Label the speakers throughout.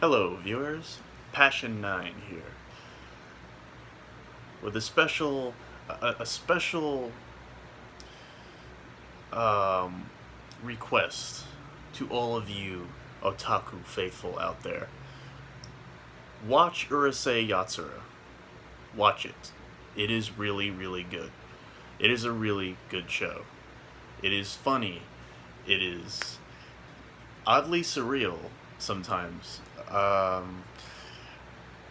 Speaker 1: Hello, viewers. Passion 9 here with a special um, request to all of you otaku faithful out there. Watch Urusei Yatsura. Watch it. It is really, really good. It is a really good show. It is funny. It is oddly surreal sometimes.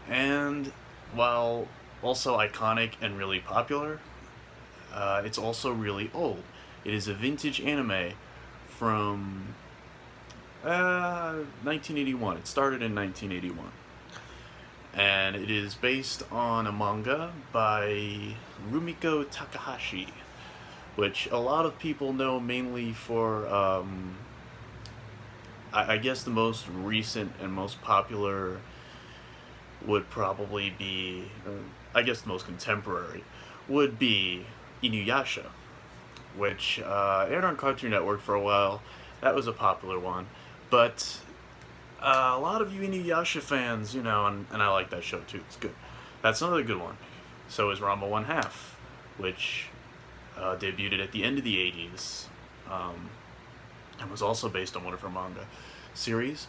Speaker 1: And while also iconic and really popular, it's also really old. It is a vintage anime from 1981. It started in 1981. And it is based on a manga by Rumiko Takahashi, which a lot of people know mainly for, I guess the most recent and most popular would probably be, I guess the most contemporary, would be Inuyasha, which aired on Cartoon Network for a while. That was a popular one. But a lot of you Inuyasha fans, and I like that show too, it's good. That's another good one. So is Rama One Half, which debuted at the end of the 80s, and was also based on one of her manga series.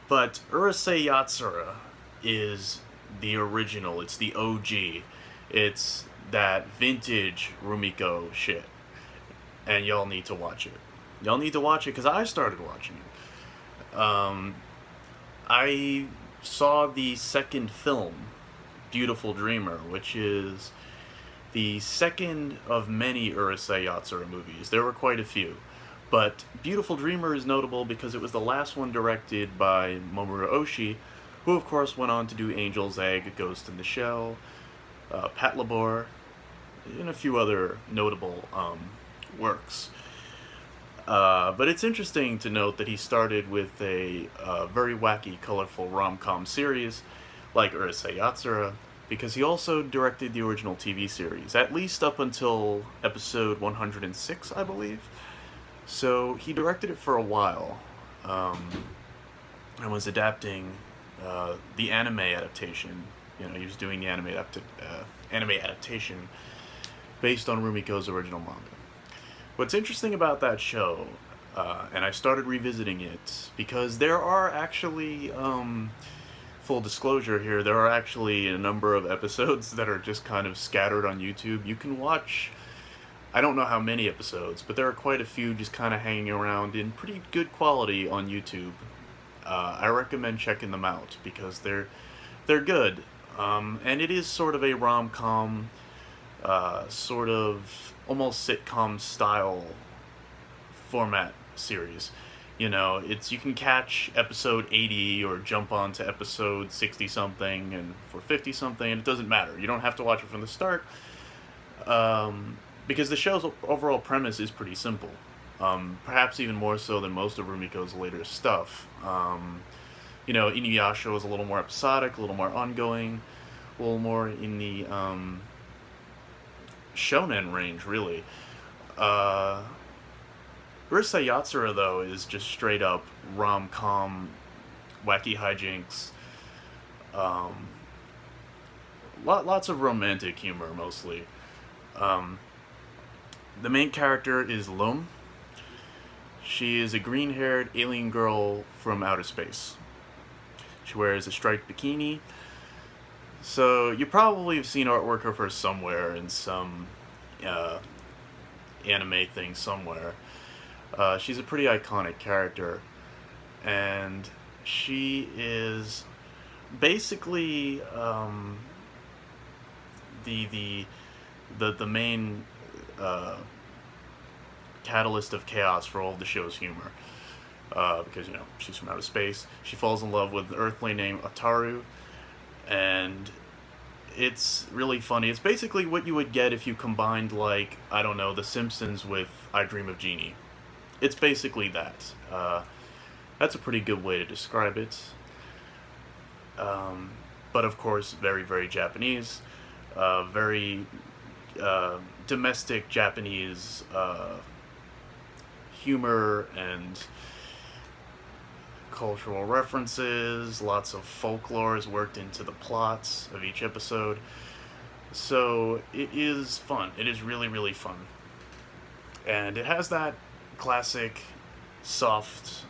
Speaker 1: But Urusei Yatsura is the original, it's the OG. It's that vintage Rumiko shit. And y'all need to watch it. Y'all need to watch it because I started watching it. I saw the second film, Beautiful Dreamer, which is the second of many Urusei Yatsura movies. There were quite a few. But Beautiful Dreamer is notable because it was the last one directed by Mamoru Oshii, who of course went on to do Angel's Egg, Ghost in the Shell, Pat Labor, and a few other notable works. But it's interesting to note that he started with a very wacky, colorful rom-com series like Urusei Yatsura, because he also directed the original TV series, at least up until episode 106, I believe. So he directed it for a while, and was adapting the anime adaptation. He was doing the anime adaptation based on Rumiko's original manga. What's interesting about that show, and I started revisiting it, because there are actually, full disclosure here, there are actually a number of episodes that are just kind of scattered on YouTube. You can watch, I don't know how many episodes, but there are quite a few just kind of hanging around in pretty good quality on YouTube. I recommend checking them out because they're good, and it is sort of a rom-com, sort of almost sitcom style format series. You can catch episode 80 or jump on to episode 60 something, and for 50 something, and it doesn't matter. You don't have to watch it from the start, because the show's overall premise is pretty simple. Perhaps even more so than most of Rumiko's later stuff. Inuyasha was a little more episodic, a little more ongoing, a little more in the shonen range, really. Urusei Yatsura, though, is just straight up rom-com, wacky hijinks, lots of romantic humor, mostly. The main character is Lum. She is a green-haired alien girl from outer space. She wears a striped bikini. So you probably have seen artwork of her somewhere in some anime thing somewhere. She's a pretty iconic character, and she is basically the main catalyst of chaos for all of the show's humor. Because, she's from outer space. She falls in love with an earthling named Ataru, and it's really funny. It's basically what you would get if you combined, like, I don't know, The Simpsons with I Dream of Jeannie. It's basically that. That's a pretty good way to describe it. But of course, very, very Japanese. Very domestic Japanese humor and cultural references, lots of folklore is worked into the plots of each episode. So it is fun. It is really, really fun. And it has that classic, soft,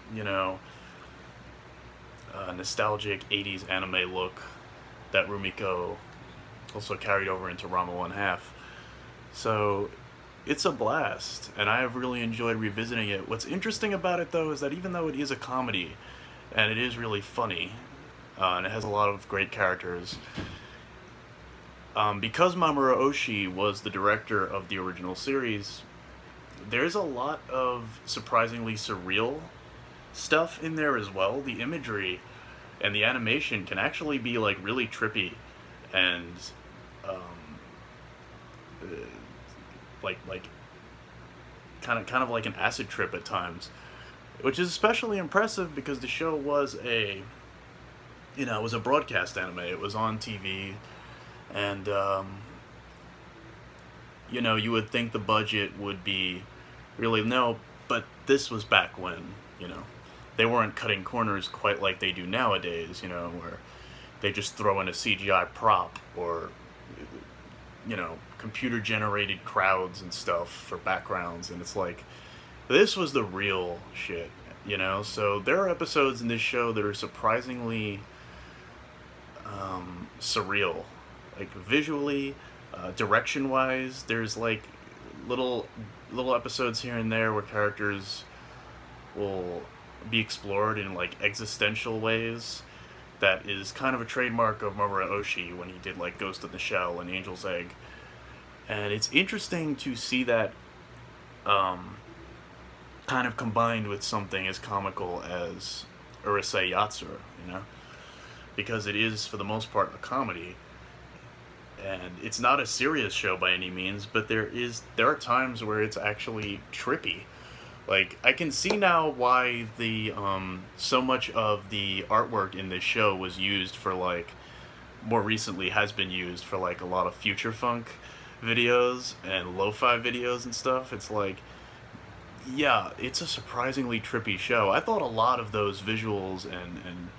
Speaker 1: nostalgic 80s anime look that Rumiko also carried over into Rama 1 half. So it's a blast, and I have really enjoyed revisiting it. What's interesting about it, though, is that even though it is a comedy, and it is really funny, and it has a lot of great characters, because Mamoru Oshii was the director of the original series, there's a lot of surprisingly surreal stuff in there as well. The imagery and the animation can actually be like really trippy and um, uh, like kind of like an acid trip at times, which is especially impressive because the show was it was a broadcast anime. It was on TV, and you would think the budget would be really no, but this was back when they weren't cutting corners quite like they do nowadays. Where they just throw in a CGI prop or computer generated crowds and stuff for backgrounds, and it's like this was the real shit. So there are episodes in this show that are surprisingly surreal, like visually, direction wise. There's like little episodes here and there where characters will be explored in like existential ways. That is kind of a trademark of Mamoru Oshii when he did like Ghost in the Shell and Angel's Egg. And it's interesting to see that kind of combined with something as comical as Urusei Yatsura, because it is, for the most part, a comedy. And it's not a serious show by any means, but there are times where it's actually trippy. Like, I can see now why the so much of the artwork in this show was used for, like, more recently has been used for, like, a lot of future funk videos and lo-fi videos and stuff. It's like, yeah, it's a surprisingly trippy show. I thought a lot of those visuals and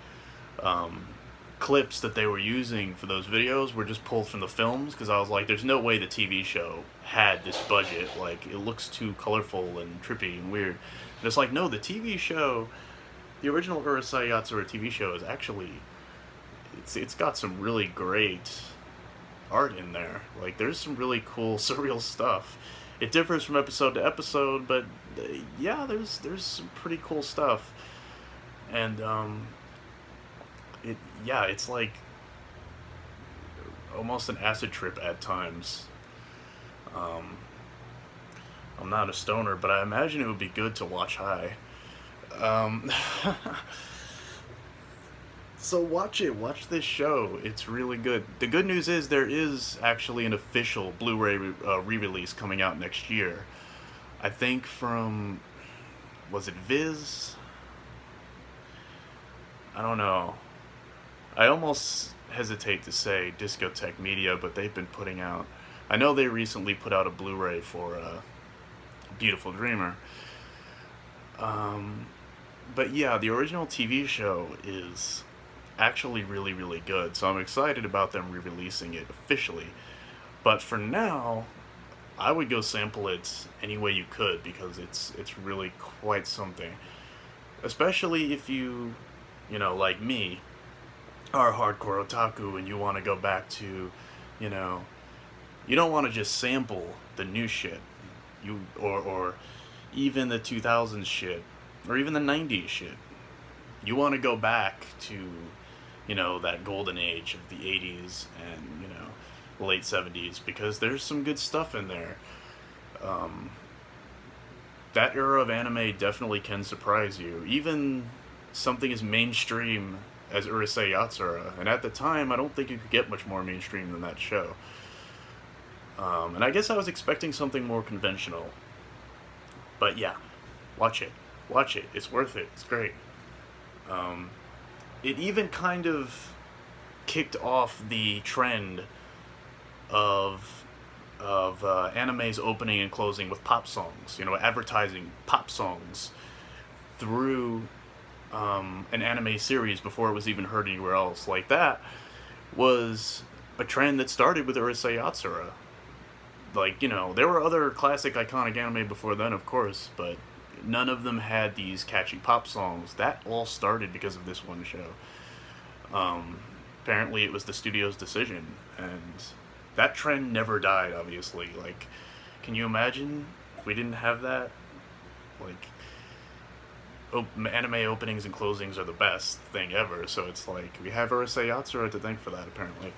Speaker 1: clips that they were using for those videos were just pulled from the films, because I was like, there's no way the TV show had this budget. Like, it looks too colorful and trippy and weird. And it's like, no, the TV show, the original Urusei Yatsura TV show is actually, it's got some really great art in there. Like, there's some really cool surreal stuff. It differs from episode to episode, but yeah, there's some pretty cool stuff. And it's like almost an acid trip at times. I'm not a stoner, but I imagine it would be good to watch high. So watch this show. It's really good. The good news is there is actually an official Blu-ray re-release coming out next year. I think from, was it Viz? I don't know. I almost hesitate to say Discotheque Media, but they've been putting out, I know they recently put out a Blu-ray for Beautiful Dreamer. But yeah, the original TV show is actually really, really good, so I'm excited about them re-releasing it officially. But for now, I would go sample it any way you could, because it's really quite something. Especially if you like me, are a hardcore otaku and you want to go back to, you don't want to just sample the new shit, or even the 2000s shit, or even the 90s shit. You want to go back to, that golden age of the 80s and, the late 70s, because there's some good stuff in there. That era of anime definitely can surprise you. Even something as mainstream as Urusei Yatsura, and at the time, I don't think you could get much more mainstream than that show. And I guess I was expecting something more conventional. But yeah, watch it. It's worth it. It's great. It even kind of kicked off the trend of animes opening and closing with pop songs. Advertising pop songs through an anime series before it was even heard anywhere else. Like that was a trend that started with Urusei Yatsura. Like, you know, there were other classic iconic anime before then, of course, but none of them had these catchy pop songs. That all started because of this one show. Um, Apparently, it was the studio's decision, and that trend never died. Obviously, like, can you imagine if we didn't have that? Like, anime openings and closings are the best thing ever. So it's like we have Urusei Yatsura to thank for that, apparently.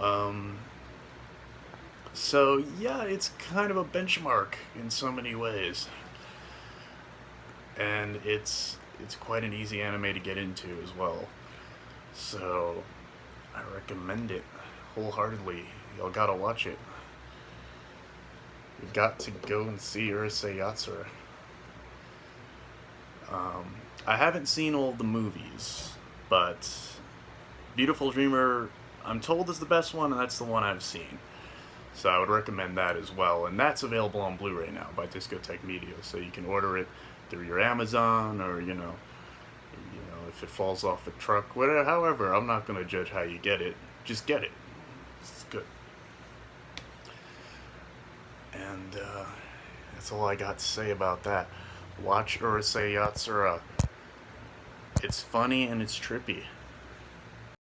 Speaker 1: Um, so yeah, it's kind of a benchmark in so many ways, and it's quite an easy anime to get into as well. So I recommend it wholeheartedly. Y'all gotta watch it. You got to go and see Urusei Yatsura. I haven't seen all the movies, but Beautiful Dreamer, I'm told, is the best one, and that's the one I've seen. So I would recommend that as well, and that's available on Blu-ray now by Discotheque Media, so you can order it through your Amazon, or if it falls off a truck, whatever. However, I'm not gonna judge how you get it. Just get it. It's good. And that's all I got to say about that. Watch Urusei Yatsura. It's funny and it's trippy.